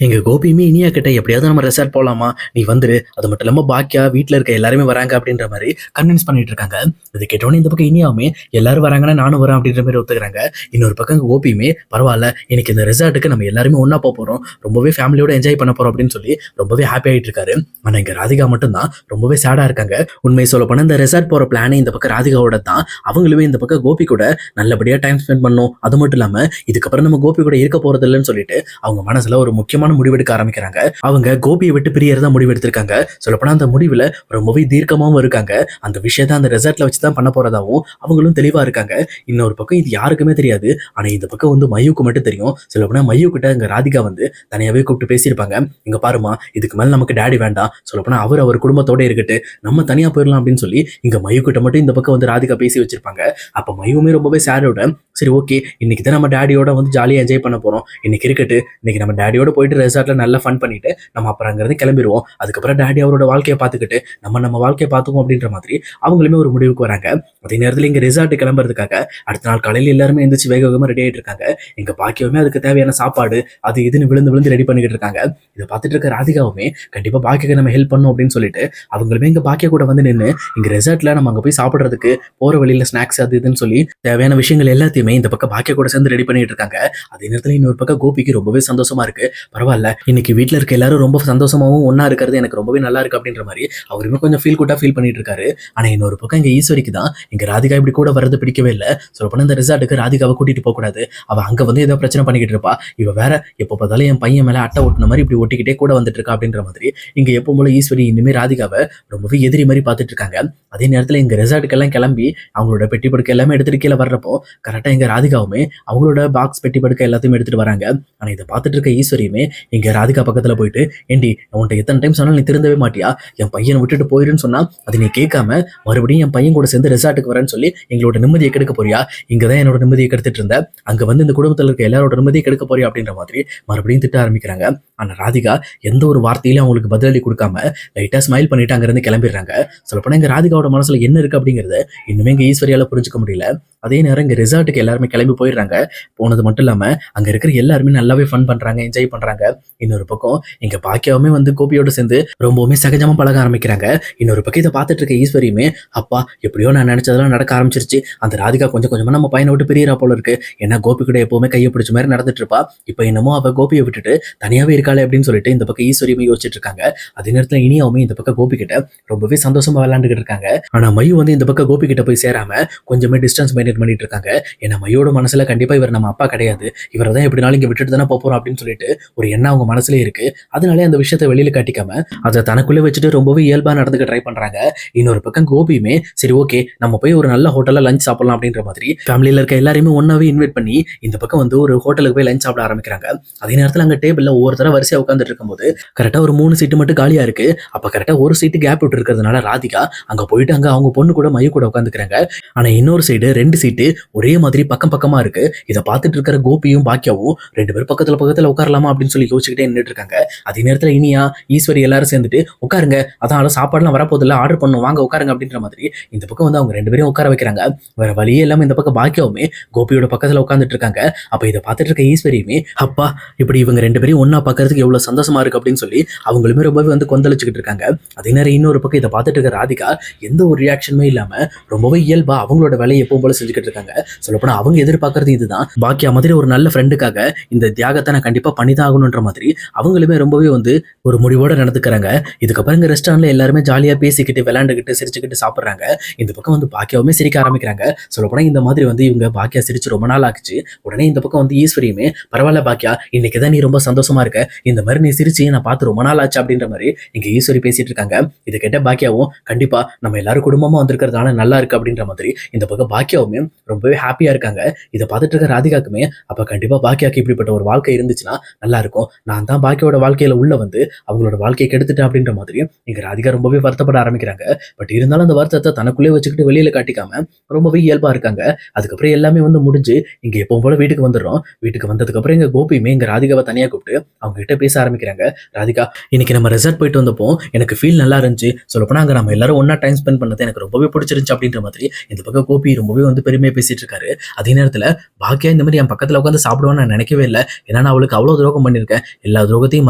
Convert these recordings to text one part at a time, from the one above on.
எங்க கோபியுமே இனியா கிட்ட எப்படியாவது நம்ம ரெசார்ட் போலாமா, நீ வந்துரு, அது மட்டும் இல்லாம பாக்கியா வீட்ல இருக்க எல்லாருமே வராங்க அப்படின்ற மாதிரி கன்வின்ஸ் பண்ணிட்டு இருக்காங்க. இது கேட்டோன்னே இந்த பக்கம் இனியாவுமே எல்லாரும் வராங்கன்னா நானும் வரேன் அப்படின்ற மாதிரி ஒத்துக்கிறாங்க. இன்னொரு பக்கம் கோபியுமே பரவாயில்ல, இன்னைக்கு இந்த ரெசார்ட்டுக்கு நம்ம எல்லாருமே ஒண்ணா போறோம், ரொம்பவே ஃபேமிலியோட என்ஜாய் பண்ண போறோம் அப்படின்னு சொல்லி ரொம்பவே ஹாப்பி ஆயிட்டு இருக்காரு. ஆனா இங்க ராதிகா மட்டும் தான் ரொம்பவே சேடா இருக்காங்க. உண்மை சொல்ல போனா இந்த ரெசார்ட் போற பிளானே இந்த பக்கம் ராதிகாவோட தான். அவங்களுமே இந்த பக்கம் கோபி கூட நல்லபடியா டைம் ஸ்பெண்ட் பண்ணணும், அது மட்டும் இல்லாம இதுக்கப்புறம் நம்ம கோபி கூட இருக்க போறது இல்லைன்னு சொல்லிட்டு அவங்க மனசுல ஒரு முக்கியமான முடிவெடுக்க ஆரம்பிக்கிறாங்க. அவங்க கோபியை விட்டு பிரியறதா முடிவெடுத்திருக்காங்க. சொல்லப்போனா அந்த முடிவுல ரொம்பவே தீர்க்கமாவும் இருக்காங்க. அந்த விஷயத்த அந்த ரெசார்ட்ல வச்சுதான் பண்ண போறதாவும் அவங்களும் தெளிவா இருக்காங்க. இன்னொரு பக்கம் இது யாருக்குமே தெரியாது. ஆனா இந்த பக்கம் வந்து மையுக்கு மட்டும் தெரியும். சொல்லப்போனா மையு கிட்ட இங்க ராதிகா வந்து தனியாவே கூப்பிட்டு பேசியிருப்பாங்க. இங்க பாருமா, இதுக்கு மேல நமக்கு டாடி வேண்டாம், சொல்லப்போனா அவர் குடும்பத்தோட இருக்கட்டு, நம்ம தனியா போயிடலாம் அப்படின்னு சொல்லி இங்க மையு கிட்ட மட்டும் இந்த பக்கம் வந்து ராதிகா பேசி வச்சிருப்பாங்க. அப்ப மையுமே ரொம்பவே சேடோட, சரி ஓகே, இன்னைக்கு தான் நம்ம டேடியோட வந்து ஜாலியா என்ஜாய் பண்ண போறோம், இன்னைக்கு இருக்கட்டு, இன்னைக்கு நம்ம டேடியோட போயிட்டு ரெசார்ட்ல நல்லா ஃபன் பண்ணிட்டு நம்ம அப்புறம் அங்கிருந்து கிளம்பிடுவோம், அதுக்கப்புறம் டேடி அவரோட வாழ்க்கையை பார்த்துக்கிட்டு நம்ம வாழ்க்கையை பார்த்துக்குவோம் அப்படின்ற மாதிரி அவங்களுமே ஒரு முடிவுக்கு வராங்க. அதே நேரத்தில் இங்க ரெசார்ட் கிளம்புறதுக்காக அடுத்த நாள் காலையில் எல்லாருமே எந்திரிச்சு வேக வேகமா ரெடி ஆயிட்டு இருக்காங்க. எங்க பாக்கியவுமே அதுக்கு தேவையான சாப்பாடு அது இதுன்னு விழுந்து விழுந்து ரெடி பண்ணிக்கிட்டு இருக்காங்க. இதை பார்த்துட்டு இருக்க ராதிகாவுமே கண்டிப்பா பாக்கியக்கு நம்ம ஹெல்ப் பண்ணும் அப்படின்னு சொல்லிட்டு அவங்களுமே இங்க பாக்கிய கூட வந்து நின்று இங்க ரெசார்ட்ல நம்ம அங்க போய் சாப்பிடுறதுக்கு போற வழியில ஸ்நாக்ஸ் அது இதுன்னு சொல்லி தேவையான விஷயங்கள் எல்லாத்தையுமே இந்த பக்கம் பாக்கிய கூட சேர்ந்து ரெடி பண்ணிட்டு இருக்காங்க. அதே நேரத்தில் இன்னொரு பக்கம் கோபிக்கு ரொம்பவே சந்தோஷமா இருக்கு. பரவாயில்ல, இன்னைக்கு வீட்டுல இருக்க எல்லாரும் ரொம்ப சந்தோஷமாவும் ஒன்னா இருக்கிறது எனக்கு ரொம்பவே நல்லா இருக்கு அப்படின்ற மாதிரி அவருமே கொஞ்சம் ஃபீல் குட்டா ஃபீல் பண்ணிட்டு இருக்காரு. ஆனா இன்னொரு பக்கம் இங்க ஈஸ்வரிக்கு தான் இங்க ராதிகா இப்படி கூட வர்றது பிடிக்கவே இல்லை. சொல்லப்போனா இந்த ரெசார்ட்டுக்கு ராதிகாவை கூட்டிட்டு போக கூடாது, அவ அங்க வந்து ஏதோ பிரச்சனை பண்ணிக்கிட்டு இருப்பா, இவ வேற எப்ப பார்த்தாலும் என் பையன் மேல அட்டை ஒட்டின மாதிரி இப்படி ஒட்டிக்கிட்டே கூட வந்துட்டு இருக்கா அப்படின்ற மாதிரி இங்க எப்போ போல ஈஸ்வரி இனிமே ராதிகாவை ரொம்பவே எதிரி மாதிரி பார்த்துட்டு இருக்காங்க. அதே நேரத்தில் இங்க ரெசார்ட்டுக்கெல்லாம் கிளம்பி அவங்களோட பெட்டி படுக்கை எல்லாமே எடுத்துட்டு கீழே வர்றப்போ கரெக்டா இங்க ராதிகாவுமே அவங்களோட பாக்ஸ் பெட்டி படுக்கை எல்லாத்தையும் எடுத்துட்டு வராங்க. ஆனா இதை பார்த்துட்டு இருக்க ஈஸ்வரியுமே இங்க ராதிகா பக்கத்துல போயிட்டு, ஏண்டி உன்ட்ட எத்தனை டைம் சொன்னாலும் நீ திருந்தவே மாட்டியா, என் பையனை விட்டுட்டு போயிருன்னு சொன்னா அதை நீ கேட்காம மறுபடியும் என் பையன் கூட சேர்ந்து ரெசார்ட்டுக்கு வரேன்னு சொல்லி எங்களோட நிம்மதியை கெடுக்க போறியா, இங்கதான் என்னோட நிம்மதியை கெடுத்துட்டு இருந்த, அங்க வந்து இந்த குடும்பத்தில் இருக்க எல்லாரோட நிம்மதியை கெடுக்க போறியா அப்படின்ற மாதிரி மறுபடியும் திட்ட ஆரம்பிக்கிறாங்க. ஆனா ராதிகா எந்த ஒரு வார்த்தையிலும் அவங்களுக்கு பதிலடி கொடுக்காம லைட்டா ஸ்மைல் பண்ணிட்டு அங்க இருந்து கிளம்பிடுறாங்க. சொல்லப்போனா இங்க ராதிகாவோட மனசுல என்ன இருக்கு அப்படிங்கறத இன்னுமே இங்க ஈஸ்வரியால புரிஞ்சுக்க முடியல. அதே நேரம் இங்க ரெசார்ட்டுக்கு எல்லாருமே கிளம்பி போயிடுறாங்க. போனது மட்டும் இல்லாம அங்க இருக்கிற எல்லாருமே நல்லாவே ஃபன் பண்றாங்க, என்ஜாய் பண்றாங்க. இன்னொரு பக்கம் இங்க பாக்கியாவுமே வந்து கோபியோட சேர்ந்து ரொம்பவுமே சகஜமா பழக ஆரம்பிக்கிறாங்க. இன்னொரு பக்கம் இதை பார்த்துட்டு இருக்க ஈஸ்வரியுமே, அப்பா எப்படியோ நான் நினைச்சதெல்லாம் நடக்க ஆரம்பிச்சிருச்சு, அந்த ராதிகா கொஞ்சம் கொஞ்சமா நம்ம பையனை விட்டு பிரியறா போல இருக்கு, ஏன்னா கோபி கூட எப்பவுமே கையை பிடிச்ச மாதிரி நடந்துட்டு இருப்பா, இப்ப என்னமோ அவ கோபியை விட்டுட்டு தனியாவே இருக்காளே அப்படின்னு சொல்லிட்டு இந்த பக்கம் ஈஸ்வரியுமே யோசிச்சுட்டு இருக்காங்க. அதே நேரத்துல இனியாவுமே இந்த பக்கம் கோபி கிட்ட ரொம்பவே சந்தோஷமா விளையாண்டுகிட்டு இருக்காங்க. ஆனா மையு வந்து இந்த பக்கம் கோபி கிட்ட போய் சேராம கொஞ்சமே டிஸ்டன்ஸ் மெயின்டைன் பண்ணிட்டு இருக்காங்க. ஏன்னா மையோட மனசுல கண்டிப்பா இவர் நம்ம அப்பா கிடையாது, இவரை தான் எப்படினாலும் இங்க விட்டுட்டு தானே போறோம் அப்படின்னு சொல்லிட்டு ஒரு எண்ணம் அவங்க மனசுல இருக்கு. அதனாலே அந்த விஷயத்த வெளியில காட்டிக்காம அதை தனக்குள்ளே வச்சுட்டு ரொம்பவே இயல்பா நடந்துக்க ட்ரை பண்றாங்க. இன்னொரு பக்கம் கோபியுமே சரி ஓகே நம்ம போய் ஒரு நல்ல ஹோட்டல்ல லஞ்ச் சாப்பிடலாம் அப்படின்ற மாதிரி ஃபேமிலியில இருக்க எல்லாரையுமே ஒன்னாவே இன்வைட் பண்ணி இந்த பக்கம் வந்து ஒரு ஹோட்டலுக்கு போய் லஞ்ச் சாப்பிட ஆரம்பிக்கிறாங்க. அதே நேரத்தில் அங்க டேபிள்ல ஒவ்வொருத்தர வரிசையா உட்காந்துட்டு இருக்கும்போது கரெக்டா ஒரு 3 சீட்டு மட்டும் காலியா இருக்கு. அப்ப கரெக்டா ஒரு சீட்டு கேப் விட்டு இருக்கிறதுனால ராதிகா அங்க போயிட்டு அங்க அவங்க பொண்ணு கூட மைய கூட உட்காந்துக்கிறாங்க. ஆனா இன்னொரு சைடு 2 சீட்டு ஒரே மாதிரி பக்கம் பக்கமா இருக்கு. இதை பார்த்துட்டு இருக்கிற கோபியும் பாக்கியாவும் 2 பேர் பக்கத்துல உட்காரலாமா அப்படின்னு சொல்லி யோசிச்சுக்கிட்டே நின்றுட்டு இருக்காங்க. அதே நேரத்துல இனியா ஈஸ்வரி எல்லாரும் சேர்ந்துட்டு உட்காருங்க, அதான் சாப்பாடுலாம் வரப்போதில்ல, ஆர்டர் பண்ணும் வாங்க உட்காருங்க அப்படின்ற மாதிரி இந்த பக்கம் வந்து அவங்க 2 பேரும் உட்கார வைக்கிறாங்க. வேற வழியே இல்லாம இந்த பக்கம் பாக்கியாவுமே கோபியோட பக்கத்துல உட்காந்துட்டு இருக்காங்க. அப்ப இதை பார்த்துட்டு இருக்க ஈஸ்வரியுமே, அப்பா இப்படி இவங்க 2 பேரையும் ஒன்னா பாக்குறதுக்கு எவ்வளவு சந்தோஷமா இருக்கு அப்படின்னு சொல்லி அவங்களுமே ரொம்பவே வந்து கொந்தளிச்சுக்கிட்டு இருக்காங்க. அதே நேரம் இன்னொரு பக்கம் இதை பார்த்துட்டு இருக்க ராதிகா எந்த ஒரு ரியாக்ஷனுமே இல்லாம ரொம்பவே இயல்பா அவங்களோட வேலையை எப்பவும் போல செஞ்சுக்கிட்டு இருக்காங்க. சொல்லப்போனா அவங்க எதிர்பார்க்கறது இதுதான், பாக்கியா மாதிரி ஒரு நல்ல ஃப்ரெண்டுக்காக இந்த தியாகத்தை நான் கண்டிப்பா பண்ணிதான் ஆகணுன்ற மாதிரி அவங்களுமே ரொம்பவே வந்து ஒரு முடிவோட நடந்துக்கிறாங்க. இதுக்கப்புறம் இங்க ரெஸ்டாரண்ட்ல எல்லாருமே ஜாலியா பேசிக்கிட்டு விளையாண்டுக்கிட்டு சிரிச்சுக்கிட்டு சாப்பிடுறாங்க. இந்த பக்கம் வந்து பாக்கியாவுமே சிரிக்க ஆரம்பிக்கிறாங்க. சொல்லப்போனா இந்த மாதிரி வந்து இவங்க பாக்கியா சிரிச்சு ரொம்ப நாள் ஆச்சு. உடனே இந்த பக்கம் வந்து ஈஸ்வரியுமே, பரவாயில்ல பாக்கியா, இன்னைக்குதான் நீ ரொம்ப சந்தோஷமா இருக்க, இந்த மாதிரி நீ சிரிச்சு நான் பார்த்து ரொம்ப நாள் ஆச்சு அப்படின்ற மாதிரி இங்க ஈஸ்வரி பேசிட்டு இருக்காங்க. இதை கேட்ட பாக்கியாவும் கண்டிப்பா நம்ம எல்லாரும் குடும்பமா வந்திருக்கிறதுனால நல்லா இருக்கு அப்படின்ற மாதிரி இந்த பக்கம் பாக்கியாவுமே ரொம்பவே ஹாப்பியா இருக்காங்க. இதை பார்த்துட்டு இருக்க ராதிகாக்குமே அப்ப கண்டிப்பா பாக்கியாக்கு இப்படிப்பட்ட ஒரு வாழ்க்கை இருந்துச்சுன்னா நல்லா இருக்கும், நான் தான் பாக்கியோட வாழ்க்கையில உள்ள வந்து அவங்களோட வாழ்க்கையை கெடுத்துட்டேன் அப்படின்ற மாதிரி இங்க ராதிகா ரொம்பவே வருத்தப்பட ஆரம்பிக்கிறாங்க. பட் இருந்தாலும் அந்த வருத்தத்தை தனக்குள்ளே வச்சுக்கிட்டு வெளியில காட்டிக்காம ரொம்பவே இயல்பா இருக்காங்க. அதுக்கப்புறம் எல்லாமே வந்து முடிஞ்சு இங்க எப்பவும் போல வீட்டுக்கு வந்துடுறோம். வீட்டுக்கு வந்ததுக்கு அப்புறம் எங்க கோபியுமே எங்க ராதிகாவை தனியா கூப்பிட்டு அவங்க கிட்ட பேச ஆரம்பிக்கிறாங்க. ராதிகா, இன்னைக்கு நம்ம ரெசார்ட் போயிட்டு வந்தப்போ எனக்கு ஃபீல் நல்லா இருந்துச்சு. சொல்லப்போனா அங்க நம்ம எல்லாரும் ஒண்ணா டைம் ஸ்பெண்ட் பண்ணது எனக்கு ரொம்பவே பிடிச்சிருந்துச்சு அப்படின்ற மாதிரி இந்த பக்கம் கோபி ரொம்பவே வந்து பெருமையா பேசிட்டு இருக்காரு. அதே நேரத்துல பாக்கியா இந்த மாதிரி என் பக்கத்துல உட்காந்து சாப்பிடுவான்னு நான் நினைக்கவே இல்லை. ஏன்னா நான் அவளுக்கு அவ்வளவு துரோகம் பண்ணியிருக்கேன். எல்லா துரோகத்தையும்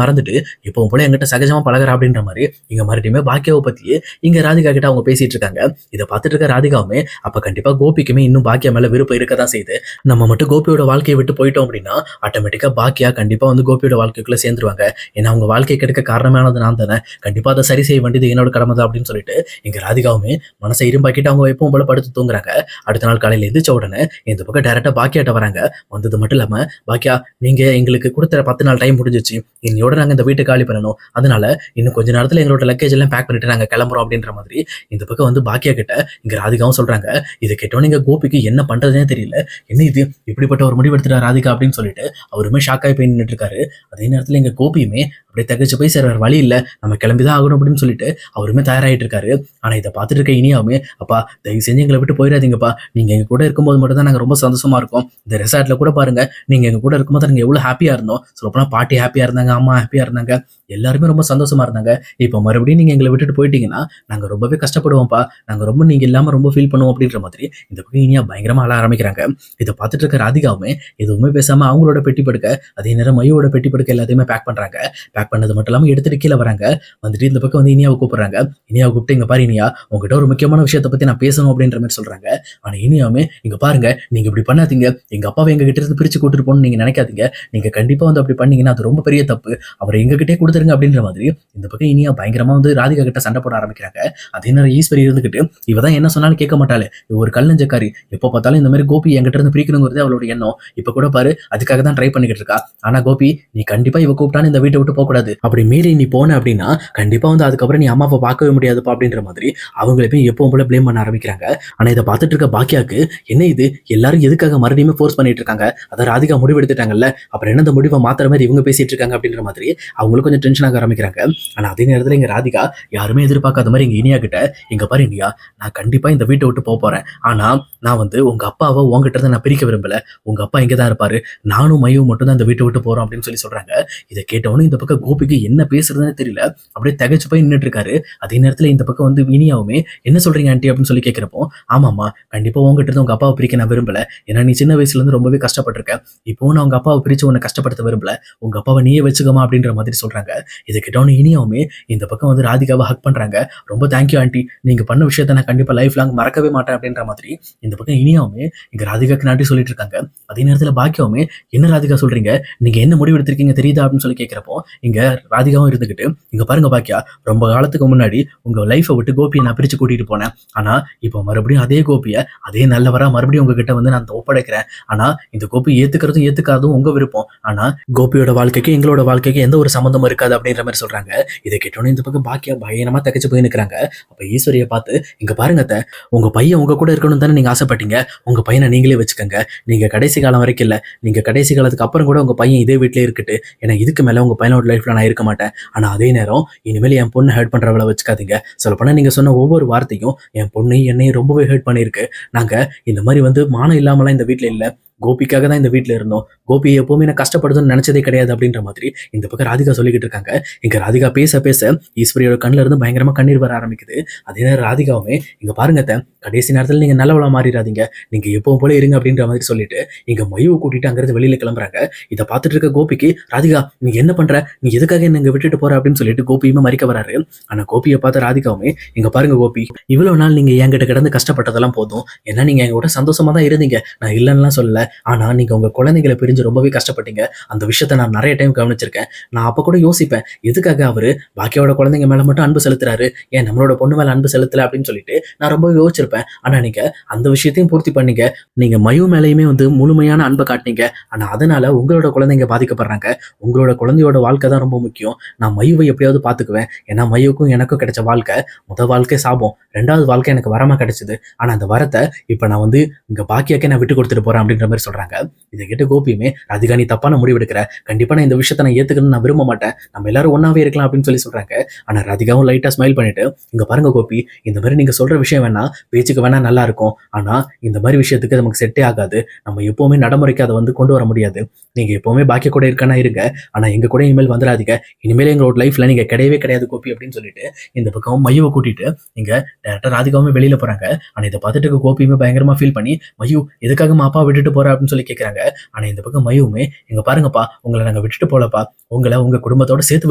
மறந்துட்டு இப்பவும் போல என்கிட்ட சகஜமா பழகுறா அப்படின்ற மாதிரி இங்க மறுபடியுமே பாக்கியாவை பத்தியே இங்க ராதிகா கிட்ட அவங்க பேசிட்டு இருக்காங்க. இதை பார்த்துட்டு இருக்க ராதிகாவுமே அப்ப கண்டிப்பா கோபிக்குமே இன்னும் பாக்கியா மேல விருப்பம் இருக்கதான் செய்யுது. நம்ம மட்டும் கோபியோட வாழ்க்கையை விட்டு போயிட்டோம் அப்படின்னா ஆட்டோமேட்டிக்கா பாக்கியா கண்டிப்பா வந்து கோபியோட வாழ்க்கைக்குள்ள சேர்ந்துருவாங்க. ஏன்னா அவங்க வாழ்க்கை கெடுக்க காரணமானது நான் தானே, கண்டிப்பா அதை சரி செய்ய வேண்டியது என்னோட கடமை தான் அப்படின்னு சொல்லிட்டு இங்க ராதிகாவுமே மனசை இரும்பாக்கிட்டு அவங்க எப்பவும் போல படுத்து தூங்குறாங்க. அடுத்த நாள் காலையில எந்திரிச்ச உடனே இந்த பக்கம் டைரக்டா பாக்கியாட்ட வராங்க. வந்தது மட்டும் இல்லாம, பாக்கியா, நீங்க எங்களுக்கு கொடுத்த 10 நாள் டைம் முடிஞ்சிச்சு, இன்னையோட நாங்க இந்த வீட்டை காலி பண்ணணும், அதனால இன்னும் கொஞ்ச நேரத்துல எங்களோட லக்கேஜ் எல்லாம் பேக் பண்ணிட்டு நாங்க கிளம்புறோம் அப்படின்ற மாதிரி இந்த பக்கம் வந்து பாக்கியா கிட்ட இங்க ராதிகாவும் சொல்றாங்க. இதை கேட்டோம் நீங்க கோபிக்கு என்ன பண்றதுனே தெரியல. என்ன இது இப்படிப்பட்ட ஒரு முடிவு எடுத்துட்டா ராதிகா அப்படின்னு சொல்லிட்டு அவருமே ஷாக் ஆகி போய் நின்றுட்டு இருக்காரு. அதே நேரத்துல எங்க கோபியுமே அப்படியே தகச்சு போய் சார் வேற வழி இல்லை, நம்ம கிளம்பிதான் ஆகணும் அப்படின்னு சொல்லிட்டு அவருமே தயாராகிட்டு இருக்காரு. ஆனா இதை பார்த்துட்டு இருக்க இனியாவுமே, அப்பா தயவு செஞ்சு எங்களை விட்டு போயிடாதீங்கப்பா, நீங்க எங்க கூட இருக்கும்போது மட்டும் தான் நாங்க ரொம்ப சந்தோஷமா இருக்கோம். இந்த ரெசார்ட்ல கூட பாருங்க, நீங்க எங்க கூட இருக்கும்போது நாங்க எவ்வளவு ஹாப்பியா இருந்தோம். சொல்லப்போனா பாட்டி ஹாப்பியா இருந்தாங்க, அம்மா ஹாப்பியா இருந்தாங்க, எல்லாருமே ரொம்ப சந்தோஷமா இருந்தாங்க. இப்போ மறுபடியும் நீங்க எங்களை விட்டுட்டு போயிட்டீங்கன்னா நாங்க ரொம்பவே கஷ்டப்படுவோம்ப்பா, நாங்க ரொம்ப நீங்க இல்லாம ரொம்ப ஃபீல் பண்ணுவோம் அப்படின்ற மாதிரி இந்த பக்கம் இனியா பயங்கரமா அழ ஆரம்பிக்கிறாங்க. இதை பார்த்துட்டு இருக்க ராதிகாவுமே எதுவுமே பேசாம அவங்களோட பெட்டி படுக்க, அதே நேரம் மையோட பெட்டி படுக்க எல்லாத்தையுமே பேக் பண்றாங்க. பேக் பண்ணது மட்டும் இல்லாம எடுத்துட்டு கீழே வராங்க. வந்துட்டு இந்த பக்கம் வந்து இனியாவை கூப்பிடுறாங்க. இனியாவை கூப்பிட்டு, இங்க பாரு இனியா, உங்ககிட்ட ஒரு முக்கியமான விஷயத்தை பத்தி நான் பேசணும் அப்படின்ற மாதிரி சொல்றாங்க. ஆனா இனியாவுமே, இங்க பாருங்க, நீங்க இப்படி பண்ணாதீங்க, எங்க அப்பாவை எங்க கிட்ட இருந்து பிரிச்சு கூட்டிட்டு போகணும்னு நீங்க நினைக்காதீங்க, நீங்க கண்டிப்பா வந்து அப்படி பண்ணீங்கன்னா அது ரொம்ப பெரிய தப்பு, அவரை எங்ககிட்டே கொடுத்துருங்க அப்படின்ற மாதிரி இந்த பக்கம் இனியா பயங்கரமா வந்து ராதிகா கிட்ட சண்டை போட ஆரம்பிக்கிறாங்க. அதே நேரம் ஈஸ்வரி இருந்துகிட்டு, இவதான் என்ன சொன்னாலும் கேட்க மாட்டாளே, இவ ஒரு கல்லஞ்சக்காரி, எப்போ பார்த்தாலும் இந்த மாதிரி கோபி என்கிட்ட இருந்து பிரிக்கணுங்கிறது அவளோட எண்ணம், இப்ப கூட பாரு அதுக்காக தான் ட்ரை பண்ணிக்கிட்டு இருக்கா. ஆனா கோபி, நீ கண்டிப்பா இவ கூப்பிட்டான்னு இந்த வீட்டை விட்டு போக கூடாது, அப்படி மீறி நீ போன அப்படின்னா கண்டிப்பா வந்து அதுக்கப்புறம் நீ அம்மாவை பார்க்கவே முடியாதுப்பா அப்படின்ற மாதிரி அவங்களுமே எப்பவும் போல பிளேம் பண்ண ஆரம்பிக்கிறாங்க. ஆனா இதை பார்த்துட்டு இருக்க பாக்கியாக்கு, என்ன இது எல்லாரும் எதுக்காக மறுபடியும் ஃபோர்ஸ் பண்ணிட்டு இருக்காங்க, அதை ராதிகா முடிவு எடுத்துட்டாங்கல்ல, அப்புறம் என்ன இந்த முடிவை மாத்திர மாதிரி இவங்க பேசிட்டு இருக்காங்க அப்படின்ற மாதிரி அவங்களும் கொஞ்சம் டென்ஷன் ஆக ஆரம்பிக்கிறாங்க. ஆனா அதே நேரத்துல இங்க ராதிகா யாருமே எதிர்பார்க்காத மாதிரி இங்க இனியா கிட்ட, இங்க பாரு இனியா, நான் கண்டிப்பா இந்த வீட்டை விட்டு போறேன், ஆனா நான் வந்து உங்க அப்பாவை உங்ககிட்ட இருந்து நான் பிரிக்க விரும்பல, உங்க அப்பா இங்கதான் இருப்பாரு, நானும் மையும் மட்டும் தான் இந்த வீட்டை விட்டு போறோம் அப்படின்னு சொல்லி சொல்றாங்க. இதை கேட்டவொன்னு இந்த பக்கம் கோபிக்கு என்ன பேசுறதுன்னு தெரியல, அப்படியே தகச்சு போய் நின்றுட்டு இருக்காரு. அதே நேரத்துல இந்த பக்கம் வந்து இனியாவுமே, என்ன சொல்றீங்க ஆண்டி அப்படின்னு சொல்லி கேட்கிறப்போ, ஆமாமா, கண்டிப்பா உங்ககிட்ட இருந்து உங்க அப்பாவை பிரிக்க நான் விரும்பல, ஏன்னா நீ சின்ன வயசுல இருந்து ரொம்பவே கஷ்டப்பட்டிருக்க, இப்போ நான் உங்க அப்பாவை பிரிச்சு உன்னை கஷ்டப்படுத்த விரும்பல, உங்க அப்பாவை நீயே வச்சுக்கமா அப்படின்ற மாதிரி சொல்றாங்க. இதை கேட்டவொன்னு இனியாவுமே இந்த பக்கம் வந்து ராதிகாவை ஹக் பண்றாங்க. ரொம்ப தேங்க்யூ ஆண்டி, நீங்க பண்ண விஷயத்த நான் கண்டிப்பா லைஃப் லாங் மறக்கவே மாட்டேன் அப்படின்ற மாதிரி இந்த பக்கம் இனியாவுமே இங்க ராதிகாக்கு நாட்டி சொல்லிட்டு இருக்காங்க. அதே நேரத்துல பாக்கியாவுமே, என்ன ராதிகா சொல்றீங்க, நீங்க என்ன முடிவு எடுத்திருக்கீங்க தெரியுதா அப்படின்னு சொல்லி கேட்கிறப்போ இங்க ராதிகாவும் இருந்துகிட்டு, இங்க பாருங்க பாக்கியா, ரொம்ப காலத்துக்கு முன்னாடி உங்க லைஃபை விட்டு கோபியை நான் பிரிச்சு கூட்டிட்டு போனேன், ஆனா இப்போ மறுபடியும் அதே கோபியை அதே நல்லவரா மறுபடியும் உங்ககிட்ட வந்து நான் ஒப்படைக்கிறேன். ஆனா இந்த கோபி ஏத்துக்கிறதும் ஏத்துக்காதும் உங்க விருப்பம், ஆனா கோபியோட வாழ்க்கைக்கு எங்களோட வாழ்க்கைக்கு எந்த ஒரு சம்பந்தமும் இருக்காது அப்படின்ற மாதிரி சொல்றாங்க. இதை கேட்டோன்னு இந்த பக்கம் பாக்கியா பயங்கரமா தகச்சு போய் நிற்கிறாங்க. அப்ப ஈஸ்வரியை பார்த்து, இங்க பாருங்க அத்தை, உங்க பையன் உங்க கூட இருக்கணும் தானே நீங்க ஆசைப்பட்டீங்க, உங்க பையனை நீங்களே வச்சுக்கோங்க, நீங்க கடைசி காலம் வரைக்கும் இல்ல, நீங்க கடைசி காலத்துக்கு அப்புறம் கூட உங்க பையன் இதே வீட்டிலே இருக்கட்டு, ஏன்னா இதுக்கு மேல உங்க பையனோட லைஃப்ல நான் இருக்க மாட்டேன், ஆனா அதே நேரம் இனிமேல் என் பொண்ணு ஹர்ட் பண்றவளை வச்சுக்காதீங்க, சொல்லப்போனா நீங்க சொன்ன ஒவ்வொரு வார்த்தையும் என் பொண்ணையும் என்னையும் ரொம்பவே ஹர்ட் பண்ணியிருக்கு, நாங்க இந்த மாதிரி வந்து மானம் இல்லாமலாம் இந்த வீட்டுல இல்ல, கோபிக்காக தான் இந்த வீட்டில் இருந்தோம், கோபி எப்பவுமே நான் கஷ்டப்படுதுன்னு நினைச்சதே கிடையாது அப்படின்ற மாதிரி இந்த பக்கம் ராதிகா சொல்லிக்கிட்டு இருக்காங்க. இங்க ராதிகா பேச பேச ஈஸ்வரியோட கண்ணுல இருந்து பயங்கரமா கண்ணீர் வர ஆரம்பிக்குது. அதே நேரம் ராதிகாவுமே, இங்க பாருங்க அத்தை, கடைசி நேரத்தில் நீங்க நல்லவளா மாறிடாதீங்க, நீங்க எப்பவும் போல இருங்க அப்படின்ற மாதிரி சொல்லிட்டு இங்க மையவை கூட்டிட்டு அங்கிருந்து வெளியில கிளம்புறாங்க. இதை பார்த்துட்டு இருக்க கோபிக்கு, ராதிகா நீங்க என்ன பண்ற, நீ எதுக்காக என்ன இங்க விட்டுட்டு போற அப்படின்னு சொல்லிட்டு கோபியுமே மறிக்க வராரு. ஆனா கோபியை பார்த்த ராதிகாவுமே, இங்க பாருங்க கோபி, இவ்வளவு நாள் நீங்க என்கிட்ட கிடந்து கஷ்டப்பட்டதெல்லாம் போதும், ஏன்னா நீங்க எங்க கூட சந்தோஷமா தான் இருந்தீங்க, நான் இல்லைன்னா சொல்லல, ஆனா நீங்க உங்க குழந்தைகளை பிரிஞ்சு ரொம்பவே கஷ்டப்பட்டீங்க, அந்த விஷயத்த நான் நிறைய டைம் கவனிச்சிருக்கேன், நான் அப்ப கூட யோசிப்பேன், எதுக்காக அவரு பாக்கியோட குழந்தைங்க மேல மட்டும் அன்பு செலுத்துறாரு, ஏன் நம்மளோட பொண்ணு மேல அன்பு செலுத்தல அப்படின்னு சொல்லிட்டு நான் ரொம்ப யோசிச்சிருப்பேன். ஆனா நீங்க அந்த விஷயத்தையும் பூர்த்தி பண்ணீங்க, நீங்க மயு மேலையுமே வந்து முழுமையான அன்பை காட்டினீங்க, ஆனா அதனால உங்களோட குழந்தைங்க பாதிக்கப்படுறாங்க, உங்களோட குழந்தையோட வாழ்க்கை தான் ரொம்ப முக்கியம், நான் மயுவை எப்படியாவது பாத்துக்குவேன், ஏன்னா மயுக்கும் எனக்கும் கிடைச்ச வாழ்க்கை முதல் வாழ்க்கை சாபம், ரெண்டாவது வாழ்க்கை எனக்கு வரமா கிடைச்சது, ஆனா அந்த வரத்தை இப்ப நான் வந்து இங்க பாக்கியாக்கே நான் விட்டு கொடுத்துட்டு போறேன் அப்படின்ற மாதிரி மாதிரி சொல்றாங்க. இதை கேட்டு கோபியுமே, ராதிகா நீ தப்பான முடிவு எடுக்கிற, கண்டிப்பா நான் இந்த விஷயத்தை நான் ஏத்துக்கணும்னு நான் விரும்ப மாட்டேன், நம்ம எல்லாரும் ஒன்னாவே இருக்கலாம் அப்படின்னு சொல்லி சொல்றாங்க. ஆனா ராதிகாவும் லைட்டா ஸ்மைல் பண்ணிட்டு, இங்க பாருங்க கோபி, இந்த மாதிரி நீங்க சொல்ற விஷயம் வேணா பேச்சுக்கு வேணா நல்லா இருக்கும், ஆனா இந்த மாதிரி விஷயத்துக்கு நமக்கு செட்டே ஆகாது, நம்ம எப்பவுமே நடைமுறைக்கு அதை வந்து கொண்டு வர முடியாது. நீங்க எப்பவுமே பாக்கிய கூட இருக்கனா இருங்க, ஆனா எங்க கூட இனிமேல் வந்துடாதீங்க, இனிமேல் எங்களோட லைஃப்ல நீங்க கிடையவே கிடையாது கோபி அப்படின்னு சொல்லிட்டு இந்த பக்கம் மையுவை கூட்டிட்டு இங்க டேரக்டா ராதிகாவுமே வெளியில போறாங்க. ஆனா இதை பார்த்துட்டு இருக்க கோபியுமே பயங்கரமா ஃபீல் பண்ணி, மயு எதுக்காக அப்பா விட்டுட்டு போற அப்படின்னு சொல்லி கேட்கறாங்க. ஆனா இந்த பக்கம் மயுவுமே, இங்க பாருங்கப்பா, உங்களை நாங்க விட்டுட்டு போலப்பா, உங்களை உங்க குடும்பத்தோட சேர்த்து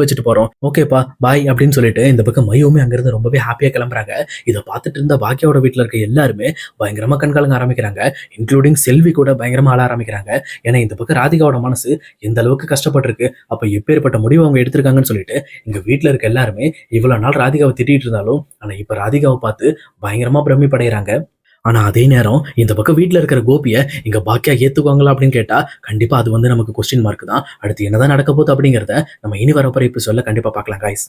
வச்சுட்டு போறோம், ஓகேப்பா பாய் அப்படின்னு சொல்லிட்டு இந்த பக்கம் மயுவுமே அங்கிருந்து ரொம்பவே ஹாப்பியா கிளம்புறாங்க. இதை பார்த்துட்டு இருந்த பாக்கியாவோட வீட்டுல இருக்க எல்லாருமே பயங்கரமா கண்காலங்க ஆரம்பிக்கிறாங்க. இன்க்ளூடிங் செல்வி கூட பயங்கரமா ஆள ஆரம்பிக்கிறாங்க. ஏன்னா இந்த பக்கம் ராதிகாவோட மனசு எந்த அளவுக்கு கஷ்டப்பட்டிருக்கு, அப்ப எப்பேற்பட்ட முடிவு அவங்க எடுத்திருக்காங்கன்னு சொல்லிட்டு எங்க வீட்டுல இருக்க எல்லாருமே இவ்வளவு நாள் ராதிகாவை திட்டிட்டு இருந்தாலும், ஆனா இப்ப ராதிகாவை பார்த்து பயங்கரமா பிரமிப்படைகிறாங்க. ஆனா அதே நேரம் இந்த பக்கம் வீட்ல இருக்கிற கோபிய இங்க பாக்கியா ஏத்துக்குவாங்களா அப்படின்னு கேட்டா, கண்டிப்பா அது வந்து நமக்கு கொஸ்டின் மார்க் தான். அடுத்து என்னதான் நடக்க போகுது அப்படிங்கிறத நம்ம இனி வரப்போற எபிசோட்ல கண்டிப்பா பார்க்கலாம் காய்ஸ்.